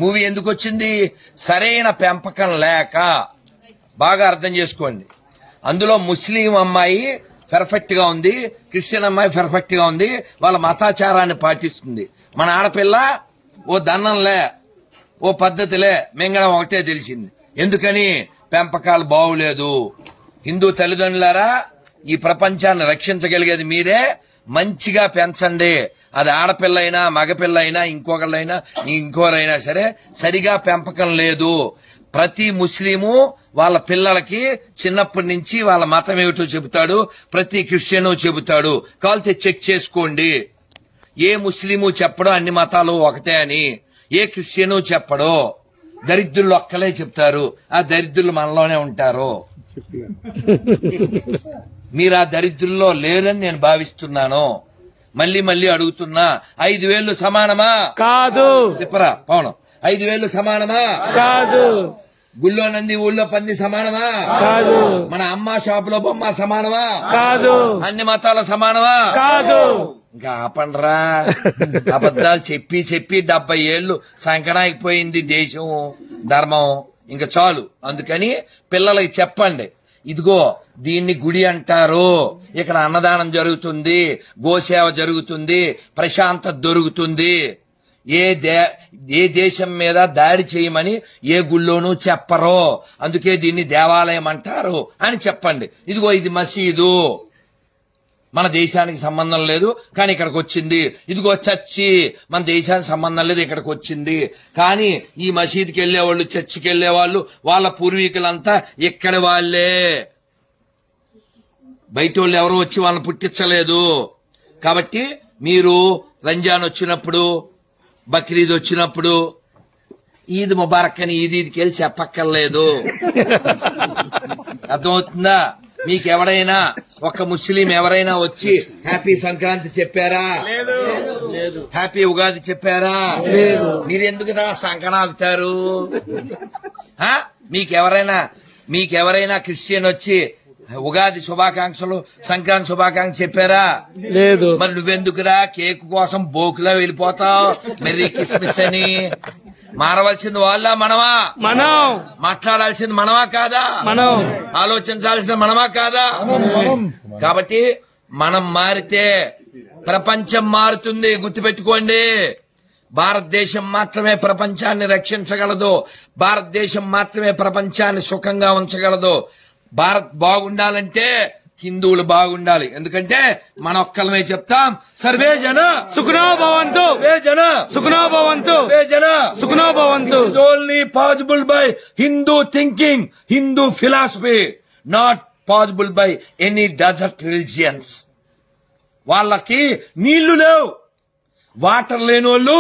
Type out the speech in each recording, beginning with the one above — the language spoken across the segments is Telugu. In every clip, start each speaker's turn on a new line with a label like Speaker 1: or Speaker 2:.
Speaker 1: మూవీ ఎందుకు వచ్చింది? సరైన పెంపకం లేక. బాగా అర్థం చేసుకోండి. అందులో ముస్లిం అమ్మాయి పెర్ఫెక్ట్ గా ఉంది, క్రిస్టియన్ అమ్మాయి పెర్ఫెక్ట్ గా ఉంది, వాళ్ళ మతాచారాన్ని పాటిస్తుంది. మన ఆడపిల్ల ఓ దన్నంలే, ఓ పద్ధతిలే, మింగడం ఒకటే తెలిసింది. ఎందుకని? పెంపకాలు బాగులేదు. హిందూ తల్లిదండ్రులారా, ఈ ప్రపంచాన్ని రక్షించగలిగేది మీరే. మంచిగా పెంచండి. అది ఆడపిల్ల అయినా మగపిల్ల అయినా ఇంకొకళ్ళైనా ఇంకోరైనా సరే సరిగా పెంపకం లేదు. ప్రతి ముస్లిము వాళ్ళ పిల్లలకి చిన్నప్పటి నుంచి వాళ్ళ మతం ఏమిటో చెబుతాడు, ప్రతి క్రిస్టియను చెబుతాడు. కావాలంటే చెక్ చేసుకోండి. ఏ ముస్లిము చెప్పడో అన్ని మతాలు ఒకటే అని, ఏ క్రిస్టియను చెప్పడో. దరిద్రులు ఒక్కలే చెప్తారు, ఆ దరిద్రులు మనలోనే ఉంటారు. మీరు ఆ దరిద్రుల్లో లేరని నేను భావిస్తున్నాను. మళ్ళీ మళ్ళీ అడుగుతున్నా, 5,000 సమానమా?
Speaker 2: కాదు.
Speaker 1: చెప్పరా పవనం, 5,000 సమానమా?
Speaker 2: కాదు.
Speaker 1: గుళ్ళో నంది ఊళ్ళో పంది సమానమా?
Speaker 2: కాదు.
Speaker 1: మన అమ్మ షాపులో బొమ్మ సమానమా?
Speaker 2: కాదు.
Speaker 1: అన్ని మతాల సమానమా?
Speaker 2: కాదు.
Speaker 1: ఇంకా ఆపండ్రా. అబద్ధాలు చెప్పి చెప్పి 70 ఏళ్లు సంకనాగిపోయింది దేశం, ధర్మం. ఇంకా చాలు. అందుకని పిల్లలకి చెప్పండి, ఇదిగో దీన్ని గుడి అంటారు, ఇక్కడ అన్నదానం జరుగుతుంది, గోసేవ జరుగుతుంది, ప్రశాంతత దొరుకుతుంది. ఏ దేశం మీద దాడి చేయమని ఏ గుళ్ళోనూ చెప్పరు. అందుకే దీన్ని దేవాలయం అంటారు అని చెప్పండి. ఇదిగో ఇది మసీదు, మన దేశానికి సంబంధం లేదు కానీ ఇక్కడికి వచ్చింది. ఇదిగో చర్చి, మన దేశానికి సంబంధం లేదు ఇక్కడికి వచ్చింది. కానీ ఈ మసీదుకి వెళ్లేవాళ్ళు, చర్చికి వెళ్లేవాళ్ళు వాళ్ళ పూర్వీకులంతా ఇక్కడి వాళ్లే. బయట వాళ్ళు ఎవరో వచ్చి వాళ్ళని పుట్టించలేదు. కాబట్టి మీరు రంజాన్ వచ్చినప్పుడు, బక్రీద్ వచ్చినప్పుడు ఈద్ ముబారక్ అని ఈదీకి వెళ్ళి చెప్పక్కర్లేదు. అర్థమవుతుందా? మీకు ఎవరైనా ఒక ముస్లిం ఎవరైనా వచ్చి హ్యాపీ సంక్రాంతి చెప్పారా? హ్యాపీ ఉగాది చెప్పారా? మీరెందుకు సంకనాగుతారు? మీకెవరైనా క్రిస్టియన్ వచ్చి ఉగాది శుభాకాంక్షలు, సంక్రాంతి శుభాకాంక్షలు చెప్పారా?
Speaker 2: లేదు.
Speaker 1: మరి నువ్వెందుకురా కేక్ కోసం బోకులా వెళ్ళిపోతావు మెర్రీ క్రిస్మస్ అని? మారవలసింది వాళ్ళ మనమా?
Speaker 2: మనం.
Speaker 1: మాట్లాడాల్సింది మనమా కాదా?
Speaker 2: మనం.
Speaker 1: ఆలోచించాల్సింది మనమా కాదా? కాబట్టి మనం మారితే ప్రపంచం మారుతుంది. గుర్తుపెట్టుకోండి, భారతదేశం మాత్రమే ప్రపంచాన్ని రక్షించగలదు. భారతదేశం మాత్రమే ప్రపంచాన్ని సుఖంగా ఉంచగలదు. భారత్ బాగుండాలంటే హిందువులు బాగుండాలి. ఎందుకంటే మన ఒక్కలమే చెప్తాం, సర్వే జన
Speaker 2: సుఖనో భవంతు,
Speaker 1: సర్వే జన
Speaker 2: సుఖనో భవంతు,
Speaker 1: సర్వే జన
Speaker 2: సుఖనో భవంతు.
Speaker 1: This is only possible by Hindu thinking, Hindu philosophy, not possible by any desert religions. వాళ్ళకి నీళ్లు లేవు, వాటర్ లేనోళ్ళు,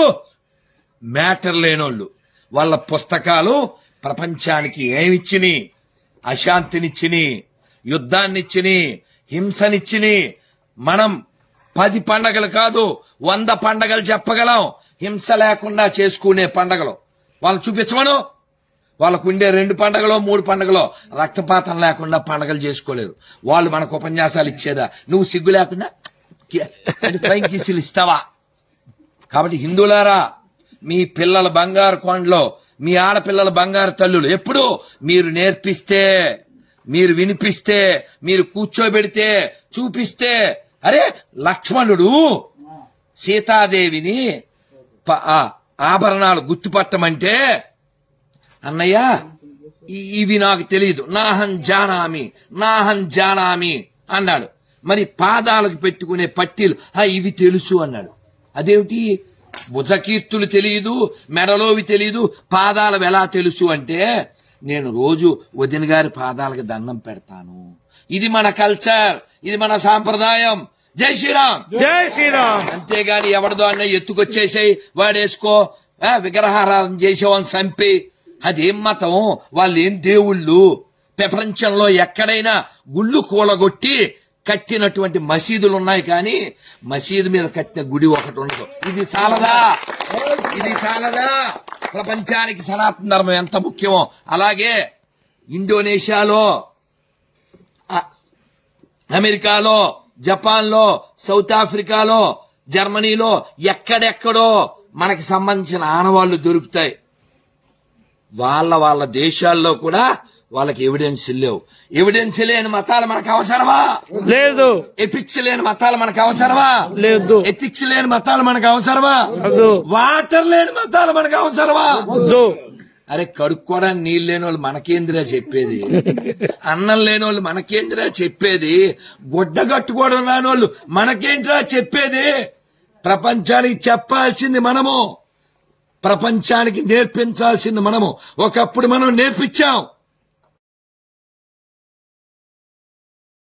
Speaker 1: మ్యాటర్ లేనోళ్ళు. వాళ్ళ పుస్తకాలు ప్రపంచానికి ఏమిచ్చిని? అశాంతినిచ్చిని, యుద్ధాన్నిచ్చిని, హింసనిచ్చిని. మనం 10 పండగలు కాదు 100 పండగలు చెప్పగలం, హింస లేకుండా చేసుకునే పండగలు. వాళ్ళు చూపించమను. వాళ్ళకు ఉండే 2 పండగలో 3 పండగలో రక్తపాతం లేకుండా పండగలు చేసుకోలేరు. వాళ్ళు మనకు ఉపన్యాసాలు ఇచ్చేదా? నువ్వు సిగ్గు లేకుండా ఫ్లైంగ్ కిస్సులు ఇస్తావా? కాబట్టి హిందువులారా, మీ పిల్లల బంగారు కొండలో, మీ ఆడపిల్లల బంగారు తల్లులు ఎప్పుడు మీరు నేర్పిస్తే, మీరు వినిపిస్తే, మీరు కూర్చోబెడితే, చూపిస్తే. అరే లక్ష్మణుడు సీతాదేవిని ఆభరణాలు గుర్తుపట్టమంటే, అన్నయ్య ఇవి నాకు తెలియదు, నాహం జానామి అన్నాడు. మరి పాదాలకు పెట్టుకునే పట్టీలు ఇవి తెలుసు అన్నాడు. అదేమిటి? భుజకీర్తులు తెలియదు, మెడలోవి తెలియదు, పాదాలు ఎలా తెలుసు అంటే, నేను రోజు వదిన గారి పాదాలకు దండం పెడతాను. ఇది మన కల్చర్, ఇది మన సాంప్రదాయం. జై శ్రీరామ్,
Speaker 2: జై శ్రీరామ్.
Speaker 1: అంతేగాని ఎవరిదో అన్న ఎత్తుకొచ్చేసాయి వాడేసుకో, విగ్రహారాధన చేసేవాళ్ళని చంపి, అదేం మతం? వాళ్ళు ఏం దేవుళ్ళు? ప్రపంచంలో ఎక్కడైనా గుళ్ళు కూలగొట్టి కట్టినటువంటి మసీదులు ఉన్నాయి, కానీ మసీదు మీద కట్టిన గుడి ఒకటి ఉండదు. ఇది చాలదా? ప్రపంచానికి సనాతన ధర్మం ఎంత ముఖ్యమో అలాగే ఇండోనేషియాలో, అమెరికాలో, జపాన్లో, సౌత్ ఆఫ్రికాలో, జర్మనీలో ఎక్కడెక్కడో మనకి సంబంధించిన ఆనవాళ్లు దొరుకుతాయి. వాళ్ళ దేశాల్లో కూడా వాళ్ళకి ఎవిడెన్స్ లేవు. ఎవిడెన్స్ లేని మతాలు మనకు అవసరమా?
Speaker 2: లేదు.
Speaker 1: ఎథిక్స్ లేని మతాలు మనకు అవసరమా?
Speaker 2: లేదు.
Speaker 1: ఎథిక్స్ లేని మతాలు మనకు అవసరమా?
Speaker 2: వద్దు.
Speaker 1: వాటర్ లేని మతాలు మనకు అవసరమా?
Speaker 2: వద్దు.
Speaker 1: అరే కడుక్కోవడానికి నీళ్ళు లేని వాళ్ళు మనకేందిరా చెప్పేది? అన్నం లేని వాళ్ళు మనకేందిరా చెప్పేది? గుడ్డ కట్టుకోవడం రాని వాళ్ళు మనకేంటిరా చెప్పేది? ప్రపంచానికి చెప్పాల్సింది మనము, ప్రపంచానికి నేర్పించాల్సింది మనము. ఒకప్పుడు మనం నేర్పించాం.